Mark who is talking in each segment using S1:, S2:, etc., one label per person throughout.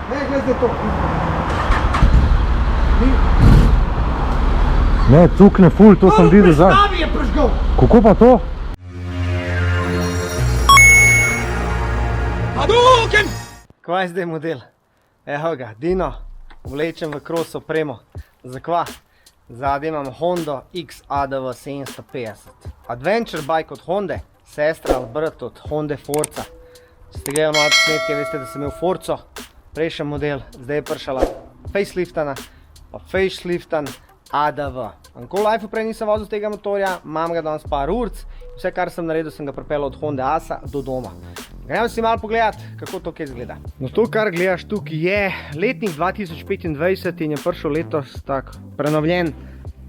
S1: Ne, gledaj to.
S2: Ne, cukne ful, to sem videl zdaj.
S1: Stavi je prižgal.
S2: Kako pa to?
S1: Kaj je zdaj model? Evo ga, Dino, vlečem v cross opremo. Zakva? Zadaj imam Honda XADV 750. Adventure bike od Honde, sestra ali brat od Honda Forza. Če ste gledali malo posnetke, veste, da sem imel Forzo, prejšnji model, zdaj je prišla faceliftana, pa faceliftan ADV. Nikoli v lifeu prej nisem vozil tega motorja, imam ga danes par urc, vse kar sem naredil, sem ga pripeljal od Honda Asa do doma. Gremo si malo pogledat, kako to kaj izgleda. No to, kar gledaš tukaj, je letnik 2025 in je prišel letos tak prenovljen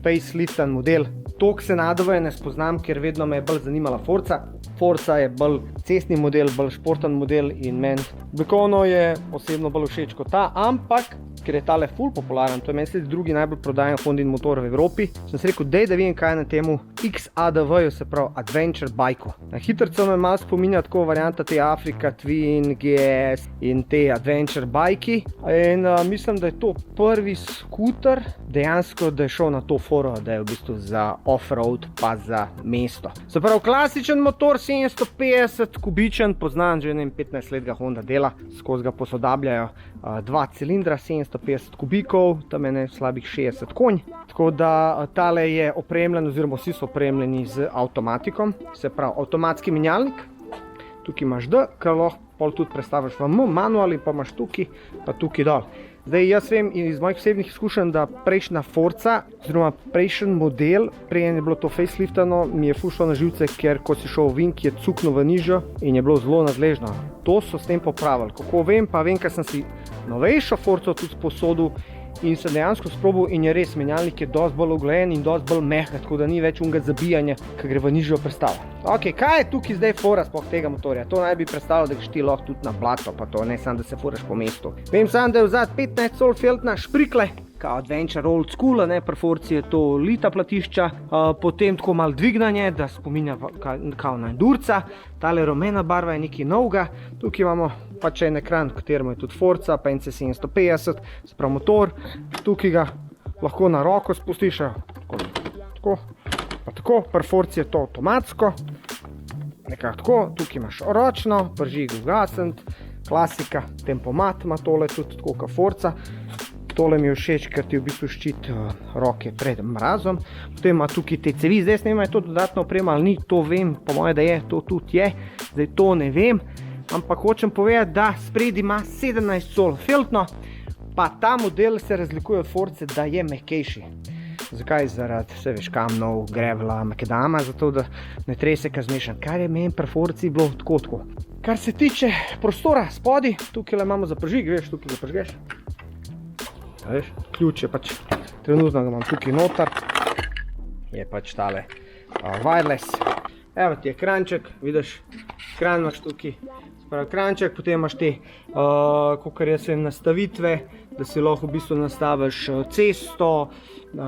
S1: faceliftan model. Toliko se ADV ne spoznam, ker vedno me je bolj zanimala Forza. Forza je bolj cestni model, bolj športen model in meni oblikovno je osebno bolj všeč kot ta, ampak ker je tale ful popularen, to je meni sledi drugi najbolj prodajen Hondin motor v Evropi, sem se rekel, dej da vidim kaj je na temu XADV-ju, se pravi Adventure bike-u. Na hitrco me malo spominja tako varianta te Africa Twin, GS in te Adventure bike-i in mislim, da je to prvi skuter dejansko, da je šel na to foro, da je v bistvu za off-road pa za mesto. Se pravi, klasičen motor 750 kubičen, poznan že 15 let ga Honda dela, skozi ga posodabljajo dva cilindra, 750 kubikov, tam je slabih 60 konj. Tako da tale je opremljen, oziroma vsi so opremljeni z avtomatikom, se pravi avtomatski menjalnik. Tukaj imaš D, kar lahko pol tudi prestaviš v M, manual, pa imaš tukaj, pa tukaj dol. Zdaj jaz vem iz mojih osebnih izkušenj, da prejšnja Forza, oziroma prejšnji model, preden je bilo to faceliftano, mi je ful šlo na živce, ker ko si šel v vink, je cuknil v nižjo in je bilo zelo nadležno. To so s tem popravili. Kako vem, pa vem, ker sem si novejšo Forzo tudi posodil in sem dejansko sprobal in je res, menjalnik je dosti bolj uglajen in dosti bolj mehka, tako da ni več unga zabijanja, ki gre v nižjo prestavo. Ok, kaj je tukaj zdaj fora sploh tega motorja? To naj bi predstavljalo, da greš ti lahko tudi na blato, pa to ne samo, da se furaš po mestu. Vem samo, da je vzad 15 sol feltna šprikle, kao Adventure old school, pri Forzi je to lita platišča, potem tako malo dvignanje, da spominja kao na endurca, tale rumena barva je nekaj novega, tukaj imamo pač en ekran, v katerem je tudi Forza, pa NC 750, se pravi motor, tukaj ga lahko na roko spustiš, tako, pa tako, pri Forzi je to avtomatsko, nekako tako, tukaj imaš ročno, pržig ugasniti, klasika, tempomat ima tole tudi tako kot Forza. Tole mi je všeč, ker ti v bistvu ščiti roke pred mrazom. Potem ima tukaj te cevi, zdaj ne vem, je to dodatno oprema ali ni, to vem, po moje, da je, to tudi je, zdaj to ne vem, ampak hočem povedati, da spredi ima 17 sol feltno, pa ta model se razlikuje od Forze, da je mehkejši. Zakaj? Zaradi, vse veš, kamnov, grevla, makadama, zato da ne trese kaj zmešan, kar je meni pri Forzi bilo tako. Kar se tiče prostora spodi, tukaj imamo za pržig, veš, tukaj zapržgeš. Veš, ključ je pač, trenutno ga imam tukaj noter, je pač tale wireless. Evo ti je ekranček, vidiš, ekran imaš tukaj, spravi ekranček, potem imaš te, kakor jaz vem, nastavitve, da si lahko v bistvu nastaviš cesto,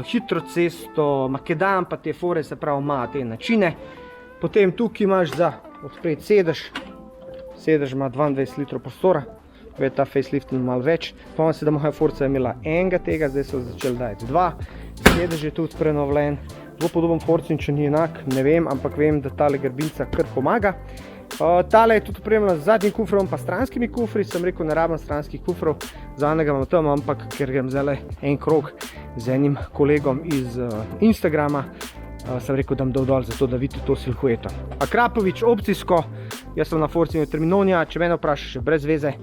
S1: hitro cesto, makedam, pa te fore, se pravi, ima te načine. Potem tukaj imaš za odpreti sedež, sedež ima 22 litrov prostora. Je ta facelift malo več. Spomnim se, da moja Forza je imela enega tega, zdaj so začeli dajati dva. Sedež je tudi prenovljen. Zelo podoben Forzi, če ni enak, ne vem, ampak vem, da tale grbinca kar pomaga. Tale je tudi opremljena z zadnjim kufrom, pa stranskimi kufri. Sem rekel, ne rabim stranskih kufrov, zadnjega imam tam, ampak ker grem zdaj en krog z enim kolegom iz Instagrama, sem rekel, da bom dal dol, zato da vidite to silhueto. Akrapovič opcijsko, jaz sem na Forzi imel Terminonija, če mene vprašaš, je brez veze.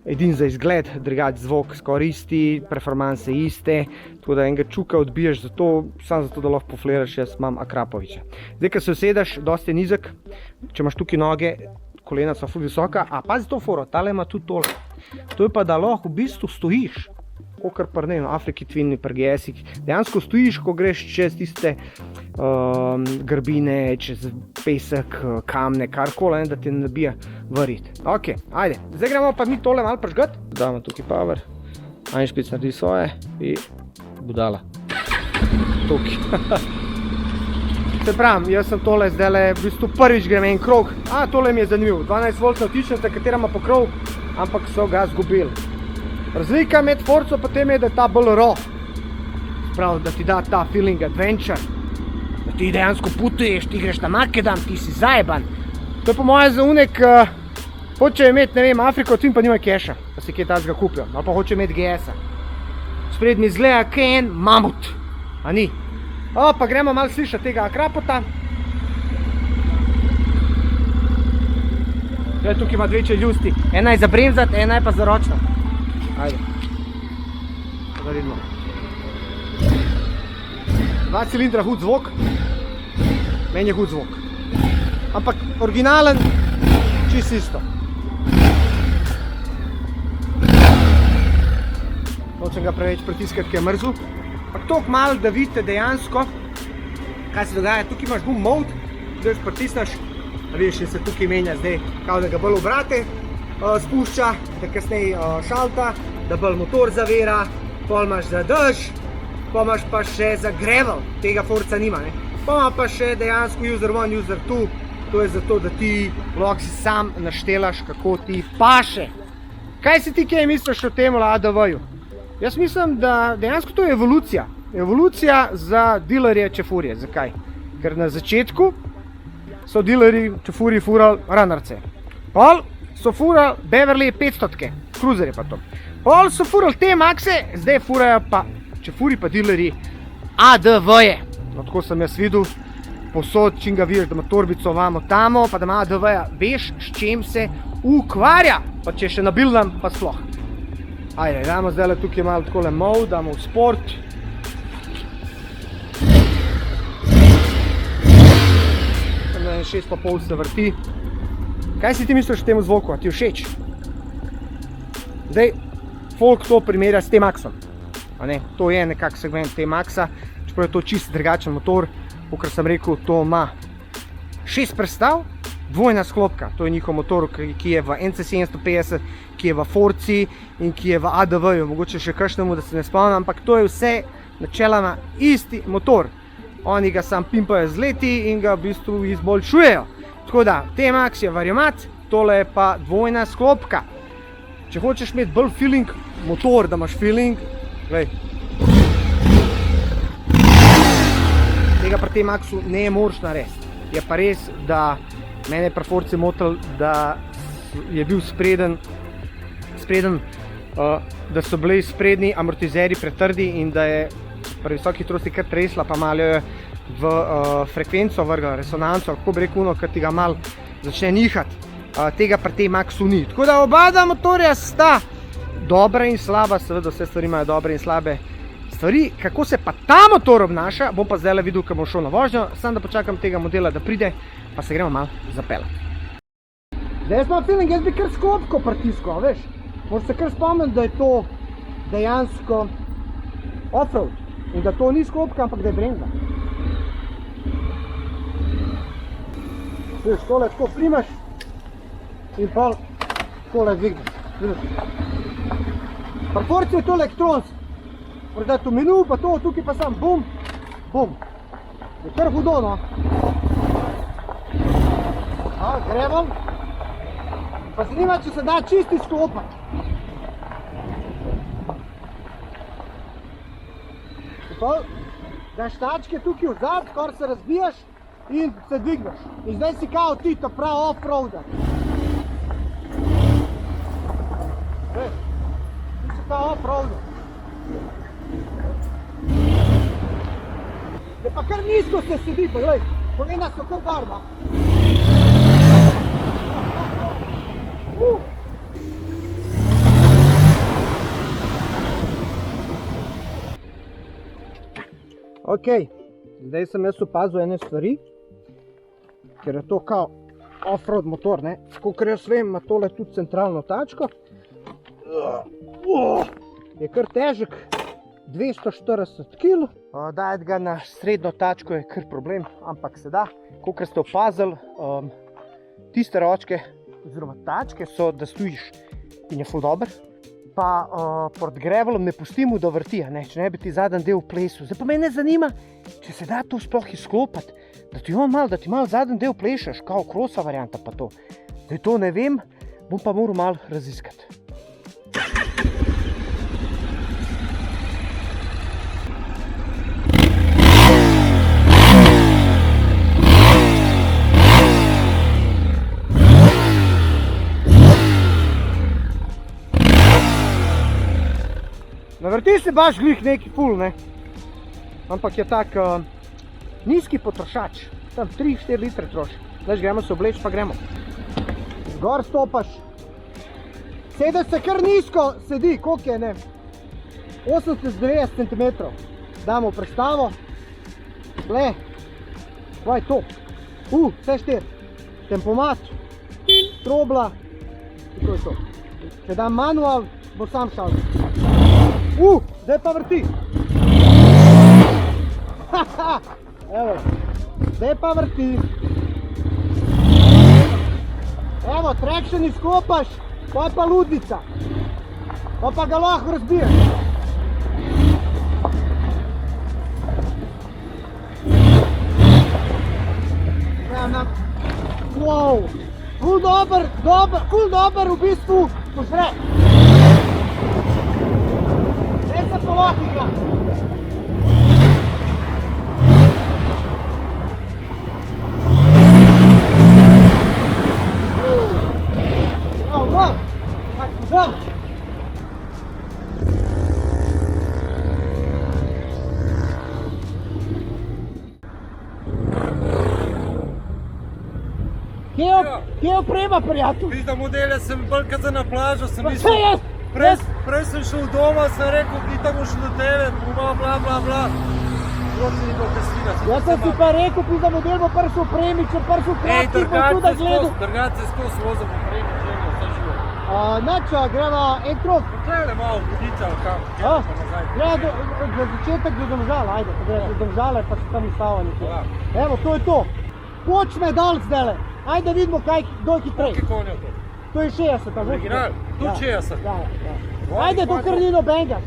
S1: Edin za izgled, drugač zvok skoraj isti, performanse iste, tako da enega čuka odbiješ samo zato, da lahko pofliraš, jaz imam Akrapoviča. Zdaj, ko se usedeš, dosti je nizek, če imaš tukaj noge, kolena so ful visoka, a pazi to foro, tale ima tudi tole. To je pa, da lahko v bistvu stojiš, kakor pri ne, Afriki Twin, pri GS-ih, dejansko stojiš, ko greš čez tiste grbine, čez pesek, kamne, karkoli, da ti ne nabija varit. Ok, ajde, zdaj gremo pa mi tole malo prižgat. Damo tukaj power, Einšpic naredi svoje in budala. Tukaj. Se pravim, jaz sem tole zdaj v bistvu prvič grem en krog. Tole mi je zanimiv, 12 voltna vtičnica, katera ima pokrov, ampak so ga zgubili. Razlika med Forzo pa tem je, da je ta bolj raw. Prav, da ti da ta feeling adventure. Da ti dejansko potuješ, ti greš na Makedam, ti si zajeban. To je po moje za unek, hočejo imeti, ne vem, Afriko, tim pa nimajo keša, pa si kaj tazga kupijo. Ali pa hočejo imeti GS-a. Spred mi izgleda kaj en mamut. A ni? O, pa gremo malo slišati tega akrapota. Tukaj ima dve čeljusti. Ena je za bremzati, ena je pa za ročno. Ajde. Da vidimo. 2 cilindra hud zvok. Meni je hud zvok. Ampak originalen, čisto isto. Nočem ga preveč pritiskati, ker je mrzel. Ampak toliko malo, da vidite dejansko, kaj se dogaja. Tukaj imaš boom mode, zdaj pritisneš, vidiš, se tukaj menja zdaj, kao da ga bolj obrate spušča, da kasneje šalta, da bolj motor zavira, pol imaš za dež, pa imaš pa še za gravel, tega Forza nima, ne. Pa ima pa še dejansko user 1, user 2, to je zato, da ti lahko si sam naštelaš, kako ti paše. Kaj si ti kaj misliš o tem ADV-ju? Jaz mislim, da dejansko to je evolucija. Evolucija za dilerje čefurje. Zakaj? Ker na začetku so dilerji čefurji furali runnerce. Pol so furali Beverly 500-ke, cruiserje pa to. Pol so furali T-Maxe, zdaj furajo pa čefurji pa dilerji ADV-je. No, tako sem jaz videl, posod, čim ga vidiš, da ima torbico vamo tamo, pa da ima ADV-ja, veš, s čem se ukvarja. Pa če še nabilnam, pa sploh. Ajde, damo zdaj tukaj malo takole mode, damo v sport. Tam da 6,5 se vrti. Kaj si ti misliš o temu zvoku? A ti všeč? Zdaj, folk to primerja s T-Maxom. To je nekak segment T-Maxa, čeprav je to čist drugačen motor. Kakor sem rekel, to ima 6 prestav, dvojna sklopka. To je njihov motor, ki je v NC750, ki je v Forzi in ki je v ADV-ju. Mogoče še kakšnemu, da se ne spomnim, ampak to je vse načeloma isti motor. Oni ga sam pimpajo z leti in ga v bistvu izboljšujejo. Tako da, T-Max je variomat, tole je pa dvojna sklopka. Če hočeš imeti bolj feeling motor, da imaš feeling, glej. Tega pri T-Maxu ne moreš narediti. Je pa res, da mene je pri Forzi motil, da je bil spreden, da so bili sprednji amortizeri pretrdi in da je pri visoki hitrosti kar tresla, pa malo je v frekvenco vrgla, resonanco, kako bi rekel, ker ti ga malo začne nihati. Tega pri T-Maxu ni. Tako da oba motorja sta dobra in slaba, seveda vse stvari imajo dobre in slabe stvari. Kako se pa ta motor obnaša, bom pa zdaj videl, ko bom šel na vožnjo, samo da počakam tega modela, da pride, pa se gremo malo zapeljati. Zdaj smo feeling, jaz bi kar sklopko pritiskal, veš? Moraš se kar spomniti, da je to dejansko off-road in da to ni sklopka, ampak da je bremza. Veš, tole tako primaš in pa tole dvigneš. Pri Forzi je to elektronsko. Moraš dati v menu, pa to, tukaj pa sam bum, bum. Je kar hudo, no. Gremo. Pa se nima, če se da čisti sklopati. Daš tačke tukaj vzad, kar se razbijaš in se dvigneš. In zdaj si kao ti ta prav off-roader. Ti si ta off-roader. Je pa kar nizko se sedi, pa glej, kolena so kar barva. Ok, zdaj sem jaz opazil ene stvari, ker je to kao off-road motor, ne. Kakor jaz vem, ima tole tudi centralno tačko. Je kar težek, 240 kg. Dajati ga na srednjo tačko je kar problem, ampak se da. Kakor ste opazili, tiste ročke oziroma tačke so, da stojiš in je ful dober. Pa pod gravelom ne pustimo, da vrti, če ne bi ti zadnji del plesu. Zdaj pa mene zanima, če se da to sploh izklopati, da ti malo zadnji del plešaš, kao krosa varianta pa to. Zdaj to ne vem, bom pa moral malo raziskati. Navrti se baš glih neki ful, ne. Ampak je tak nizki potrošač. Tam 3-4 litre troši. Zdaj gremo se obleč, pa gremo. Zgor stopaš. Sedeš se kar nizko, sedi, koliko je, ne? 80-90 cm. Damo prestavo. Le. Kaj je to? Vse 4. Tempomat. Trobla. In to je to. Če dam manual, bo sam šal. Zdaj pa vrti. Evo. Zdaj pa vrti. Evo, traction izkopaš, pa je pa ludnica. Pa ga lahko razbiješ. Wow, ful dober v bistvu požre. Zdaj se pa lahko igra. Kje je oprema, prijatelj?
S3: Pizda modele sem bolj kad za na plažo, sem
S1: Pa
S3: mislil,
S1: vse jaz!
S3: prej sem šel doma, sem rekel, pitam boš do tebe, bla. Proci ni bilo kasvina.
S1: Jaz sem si pa rekel, pizda model bo prvi opremi, če prvi kratki bo tudi gledal.
S3: Drgace skos vozem opremi, željo, vse živo.
S1: Načo, greva en krog.
S3: Poglede malo vodica ali kam, pa nazaj.
S1: Greva za začetek do Domžal, ajde, greva do Domžale pa se tam ustava nekje. Evo, to je to. Počme dal zdajle. Ajde vidimo, kdo je hitrej.
S3: Koliko konja to?
S1: To je 60.
S3: Original? Tu 60?
S1: Ja. Ajde, dokler ni nobenega.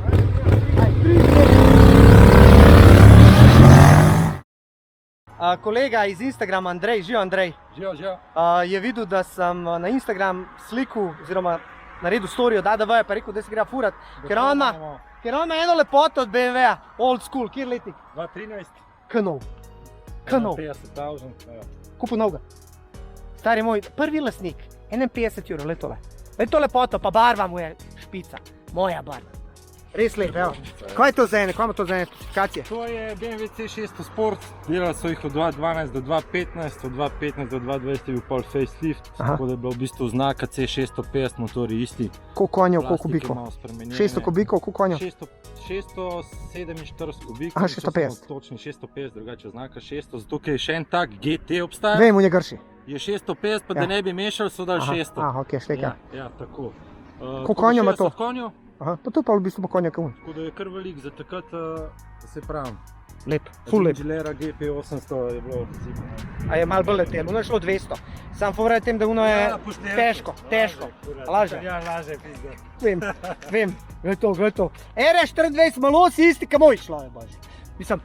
S1: Kolega iz Instagrama, Andrej, živo Andrej,
S3: Živo.
S1: je videl, da sem na Instagram sliku oziroma naredil story od ADV-ja pa rekel, da se gre furat, ker on ima eno lepoto od BMW-ja, old school, kjer letnik?
S3: 2.13.
S1: Kanov.
S3: 50.000.
S1: Kupil novega. Stari moj, prvi lasnik, 51 euro, le tole. Le to lepoto, pa barva mu je špica, moja barva. Res lep, evo. Kaj je to za ene, kaj ima to za ene specifikacije?
S3: To je BMW C600 Sport, delali so jih od 2.12 do 2.15, od 2.15 do 2.20 je bil pol facelift, tako da je bila v bistvu znaka C650, motori isti.
S1: Koliko konjev, koliko kubikov? 600 kubikov, koliko konjev?
S3: 647 kubikov,
S1: Aha, 650.
S3: Točni 650, drugače znaka 600, zato ker je še en tak GT obstaja.
S1: Vem, v njegrši.
S3: Je 650, pa da ne bi mešali, so dali 600.
S1: Aha, ok, šteka.
S3: Ja, tako.
S1: Koliko konjev ima to?
S3: 60 konjev.
S1: Aha, pa to pa v bistvu konja kaun.
S3: Tako da je kar velik, za takrat se pravim.
S1: Lep, ful lep.
S3: Gilera GP800 je bilo recimo.
S1: A je malo bolj letel, ono je šlo 200. Sam fora je tem, da ono je težko. Laže.
S3: Ja, laže, pizda.
S1: Vem, gled to. RS24 malo si isti, ka moj šla je baš. Mislim,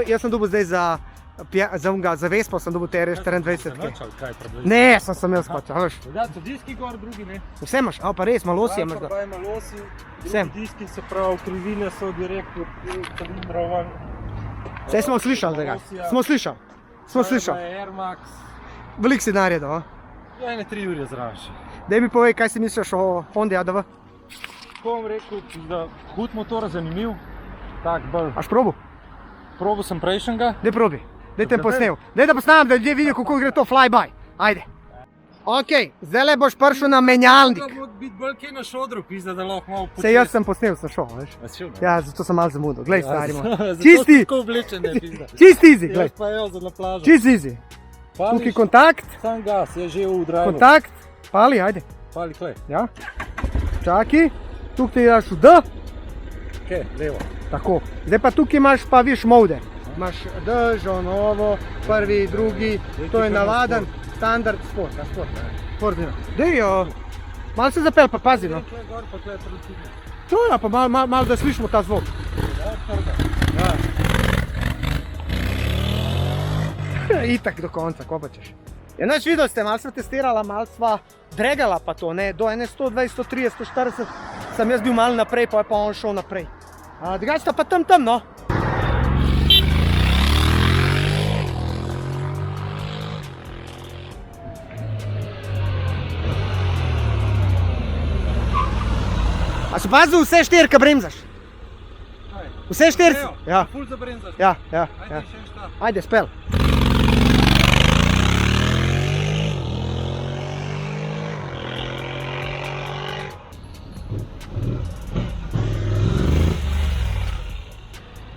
S1: jaz sem dobil zdaj za Vespo, sem dobil te RS24. Ne, sem jaz pač, a veš.
S3: Da, so diski gor, drugi ne.
S1: Vse imaš, pa res, malo si imaš.
S3: Pravi malosi, drugi diski se pravi, krivine so direkt kalibrovan.
S1: Vse smo slišali tega, smo slišali.
S3: Air Max.
S1: Velik si naredil, a?
S3: Ja, ene 3 ure zraven še.
S1: Daj mi povej, kaj si misliš o Hondi ADV?
S3: Tako bom rekel, da hud motor, zanimiv. Tak bolj.
S1: Aš probu?
S3: Probu sem prejšnjega.
S1: Daj probi, daj te posnel. Daj da posnam, da ljudje vidijo, kako gre to flyby. Ajde. Ok, zdaj boš prišel na menjalnik.
S3: Moram biti bolj kaj na šodru, pizda, da lahko malo početi.
S1: Sej jaz sem posnel, sem šel, veš.
S3: A si šel?
S1: Ja, zato sem malo zamudil. Glej, stari moj.
S3: Zato
S1: Čisti,
S3: si tako oblečen, ne, pizda.
S1: čisti easy, glej.
S3: Jaz pa jo za na plažo.
S1: Čisti easy. Tukaj kontakt,
S3: Sam gas, je že v drive.
S1: kontakt. Pali, ajde.
S3: Pali klej.
S1: Ja. Čaki. Tukaj ti daš v D.
S3: Kaj, levo.
S1: Tako. Zdaj pa tukaj imaš pa viš mode. Imaš D, žonovo, prvi, drugi. To je navaden standard sport. Sportino. Dej, malo se zapel, pa pazi, no.
S3: Klej gor, pa klej proti.
S1: To je, pa malo da slišimo ta zvok. Itak do konca, ko pa češ. Ja, naš video ste, malo sva testirala, malo sva dregala pa to, ne, do ene 120, 130, 140 sem jaz bil malo naprej, pa je pa on šel naprej. Drugače sta pa tam, no. A si pazil vse 4, ka bremzaš? Vse 4? Ja.
S3: Ful za bremzati.
S1: Ja.
S3: Ajde, še en štart.
S1: Ajde, spel.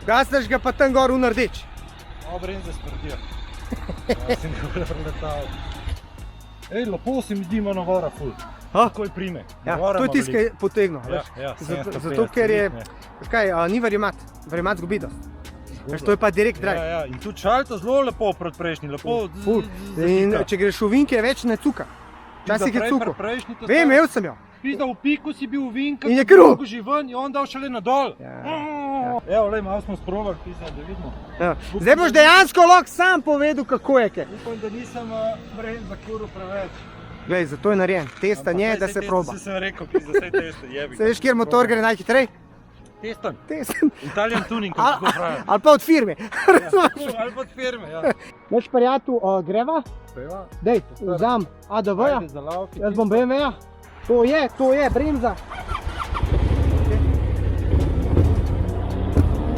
S1: Gasneš ga pa tam gor v rdeč.
S3: Malo bremze sprdijo. Jaz sem ga preletal. Ej, lepo se mi di ima navora ful. Takoj prime.
S1: Ja, to je tisto, ki je potegnil.
S3: Ja,
S1: Zato, ker je, kaj, ni varimat zgubi dost. Veš, to je pa direkt drive.
S3: Ja, in tudi šalto zelo lepo proti prejšnji, lepo.
S1: In če greš v vinke, več ne cuka. Včasih je cukal.
S3: Vem,
S1: Imel sem jo.
S3: Pizda v piku si bil v vinkah,
S1: In je kruh.
S3: že ven in on dal šele nadol. Evo, lej, malo smo sprobali, pizda, da vidimo.
S1: Zdaj boš dejansko lahko sam povedal, kako je kaj.
S3: Upam, da nisem bremza kuril preveč.
S1: Glej, zato je narejen. Testan je, da se proba.
S3: Saj sem rekel, pizda, saj testan, jebi.
S1: Se veš, kjer motor gre najhitrej?
S3: Testan.
S1: Testan.
S3: Italian tuning, kako tako pravi.
S1: Ali pa od firme.
S3: Ali pa od firme, ja.
S1: Veš prijatelj, greva?
S3: Peva.
S1: Dej, vzam ADV-ja.
S3: Ajde za lavki.
S1: Jaz bom BMW-ja. To je, bremza.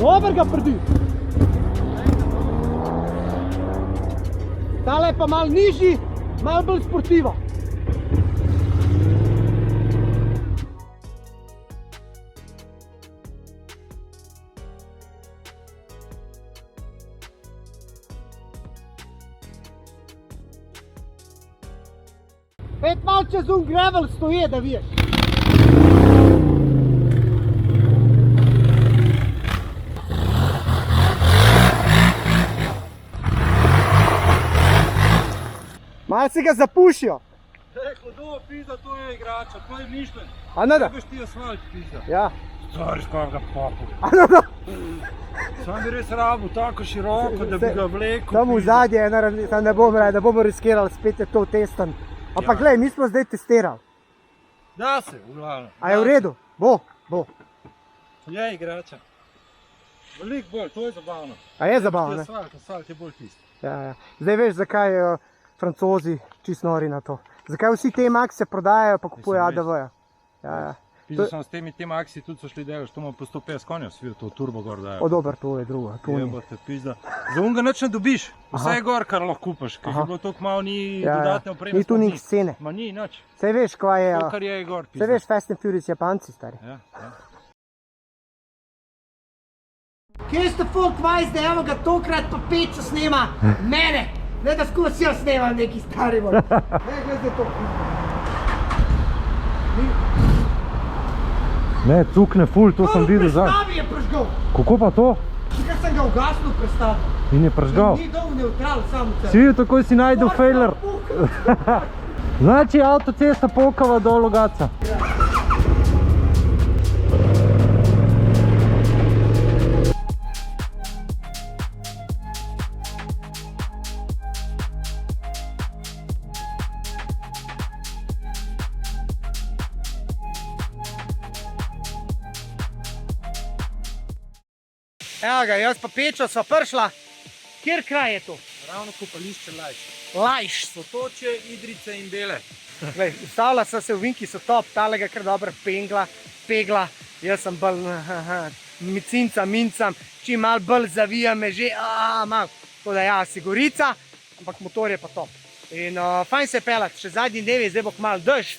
S1: Dober ga prdi. Tale je pa malo nižji, malo bolj sportiva. Pet malo čez gravel stoje, da viješ. Malo si ga zapušijo.
S3: Hudo, pizda, to je igrača, to je mišljen.
S1: A ne da?
S3: Kaj boš ti asfalt, pizda?
S1: Ja.
S3: Stvari, skoro ga popu.
S1: A ne da?
S3: Sam bi res rabil tako široko, da bi ga vlekel.
S1: Tam v zadnje, ne bomo riskirali, spet je to testan. Ampak glej, mi smo zdaj testirali.
S3: Da se, v glavno.
S1: A je v redu? Bo.
S3: Je igrača. Veliko bolj, to je zabavno.
S1: A je zabavno, ne?
S3: Asfalt je bolj tisti.
S1: Ja. Zdaj veš, zakaj Francozi čisto nori na to. Zakaj vsi te Maxe prodajajo pa kupujejo ADV-ja. Ja.
S3: Pizda sem s temi Maxi tudi so šli delaš, to ima po 150 konjev svil, to turbo gor dajo.
S1: Dober, to je drugo.
S3: Jebote, pizda. Za unga nič ne dobiš, vse je gor, kar lahko kupaš, ker je bilo toliko malo, ni dodatne opreme.
S1: Ni tu nič scene.
S3: Ma ni, nič.
S1: Saj veš, kaj je.
S3: To, kar je gor, pizda.
S1: Saj veš, Fast and Furious Japanci, stari.
S3: Ja.
S1: Kje ste folk vajs, da evo ga tokrat pa Pečo snema mene? Ne da skozi jaz snemam neki stari bolj. Ne, gledaj to.
S2: Ne, cukne ful, to sem videl zdaj.
S1: Prestavi je prežgal.
S2: Kako pa to?
S1: Tukaj sem ga ugasnil prestavil.
S2: In je prežgal.
S1: Ni dol neutral, samo
S2: Si videl, takoj si najdel failer. Znači avtocesta Pokava do Logatca.
S1: Evo ga, jaz pa Pečo sva prišla. Kjer kraj je to?
S3: Ravno kopališče Lajš.
S1: Lajš.
S3: Sotočje, Idrice in Bele.
S1: Glej, ustavila sem se v vinki, so top, tale ga kar dobro pegla. Jaz sem bolj mincam, čim malo bolj zavija me že, malo. To da ja, sigurica, ampak motor je pa top. In fajn se pelat, še zadnji dnevi, zdaj bo kmalu dež.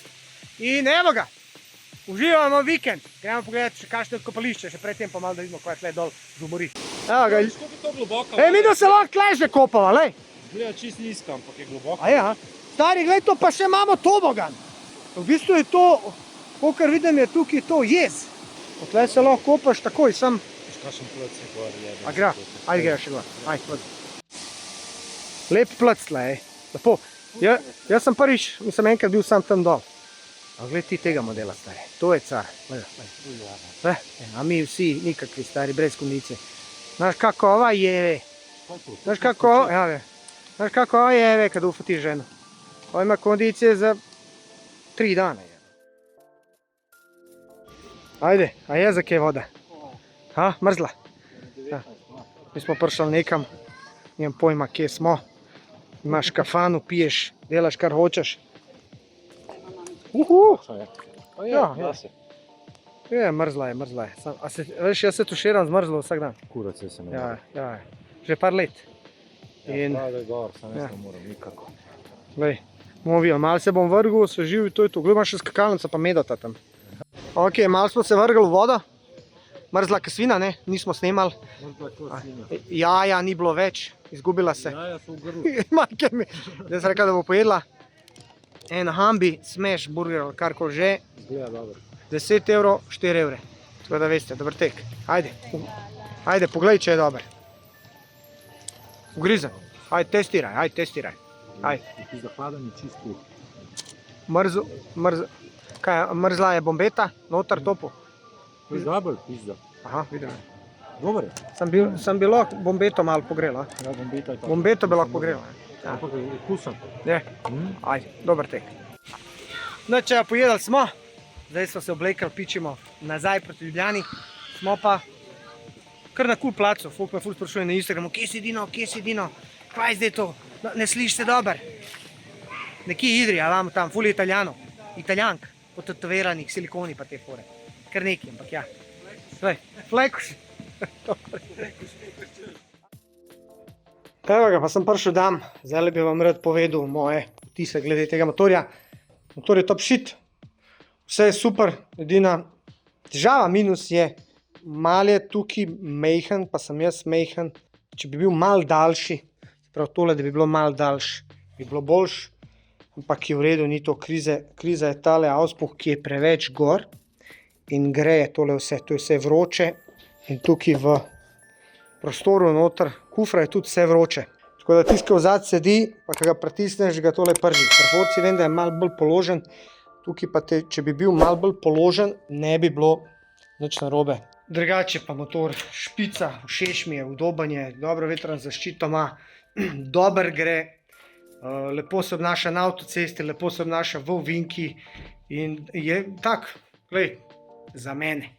S1: In evo ga, uživamo vikend. Gremo pogledati še kakšne kopališče, še predtem pa malo da vidimo, kaj je tle dol z umorišče. Evo ga,
S3: Viš, koliko je to globoko?
S1: mi da se lahko tle že kopava, lej.
S3: Gleda čist nizko, ampak je globoko.
S1: A je, a? Stari, glej, to pa še imamo tobogan. V bistvu je to, kakor vidim, je tukaj to jez. Tle se lahko kopaš takoj, sam.
S3: Kakšen plec je gor, jebe.
S1: A gra, ajde greš še gor, ajde, plec. Lep plec tle, lepo. Jaz sem prvič, mislim enkrat bil sam tam dol. A gled ti tega modela, stari, to je car. A mi vsi nikakvi, stari, brez kondicije. Znaš kako ova jeve? Znaš kako ova jeve, kad ufati ženu? Ova ima kondicije za 3 dana. Ajde, a je za kaj voda? Ha, mrzla? Mi smo prišli nekam, nijem pojma, kje smo. Imaš kafanu, piješ, delaš kar hočeš. Ja, Je, mrzla je, mrzla je. Veš, jaz se tuširam z mrzlo vsak dan.
S3: Kurac, jaz se ne
S1: Ja,
S3: morem.
S1: ja, že par let. In,
S3: Prav, da je gor, sam
S1: Ja.
S3: jaz ne morem, nikako.
S1: glej, bomo videli, malo se bom vrgel, osvežil, to je to. Glej, ima še skakalnica pa medota tam. Ok, malo smo se vrgli v vodo. Mrzla kasvina, ne, nismo snemali. Ja, ja, ni bilo več, izgubila se.
S3: Ja, so v grlu.
S1: Majke mi. Zdaj sem rekel, da bo pojedla en hambi, smash burger ali karkoli že.
S3: Zgleda dobro.
S1: 10 evrov, 4 evre. Tako da veste, dober tek. Ajde, ajde, poglej, če je dober. Ugrizen. Ajde, testiraj, ajde, testiraj. Ajde.
S3: Ti zahladan je čist kruh.
S1: Mrzla je bombeta, noter topu.
S3: To je zabel, pizda.
S1: Aha, vidim.
S3: Dobar je.
S1: Sem bi lahko bombeto malo pogrel, a?
S3: Ja, bombeta je tako.
S1: Bombeto bi lahko pogrel, a?
S3: Ampak je okusen.
S1: Je, ajde, dober tek. No, če pojedali smo, zdaj smo se oblekali, pičimo nazaj proti Ljubljani, smo pa kar na kul placu, folk me ful sprašuje na Instagramu, kje si Dino, kaj je zdaj to, no, ne slišiš se dober. Nekje Idri, a imamo tam, ful je Italijanov, Italijank, potetoveiranih, silikoni pa te fore, kar nekaj, ampak ja. Flekuš. Evo ga, pa sem prišel dam, zdaj bi vam rad povedal moje vtise glede tega motorja. Motor je top shit, vse je super, edina težava, minus je, mal je tukaj mejhen, pa sem jaz mejhen. Če bi bil mal daljši, prav tole, da bi bilo mal daljši, bi bilo boljš, ampak je v redu, ni to krize. Kriza je tale auspuh, ki je preveč gor in greje tole vse, to je vse vroče in tukaj v prostoru noter, kufra je tudi vse vroče. Tako da tiskal zad sedi, pa ko ga pritisneš, ga tole prži. Proporci vem, da je malo bolj položen, tukaj pa če bi bil malo bolj položen, ne bi bilo nič narobe. Drugače pa motor špica, všeč mi je, udoben je, dobro vetrno zaščito ima, dober gre, lepo se obnaša na avtocesti, lepo se obnaša v ovinki in je tak, glej, za mene.